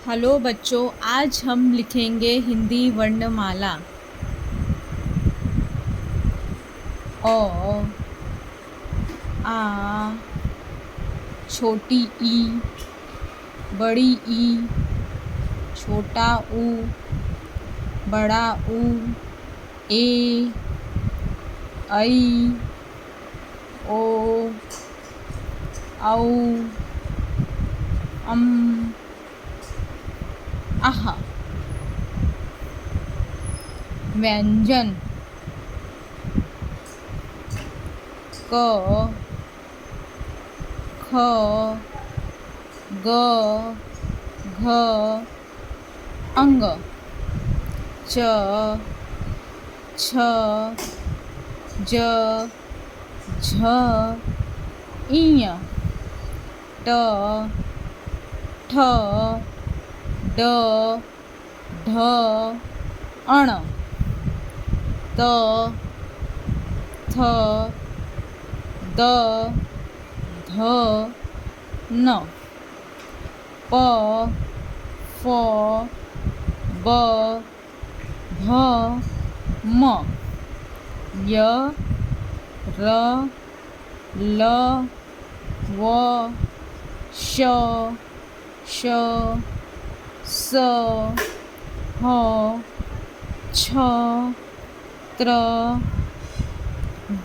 Hello बच्चों, आज हम लिखेंगे हिंदी वर्णमाला। अ, आ, छोटी ई, बड़ी ई, छोटा ऊ, बड़ा ऊ, ए, ऐ, ओ, औ, अम, आह। व्यंजन क, ख, ग, घ, अंग, च, छ, ज, झ, ञ, ट, ठ, ड, ढ, अण, त, थ, द, ध, न, प, फ, ब, भ, म, य, र, ल, व, श, श, स, ह, छ, त्र,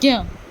ज्ञ।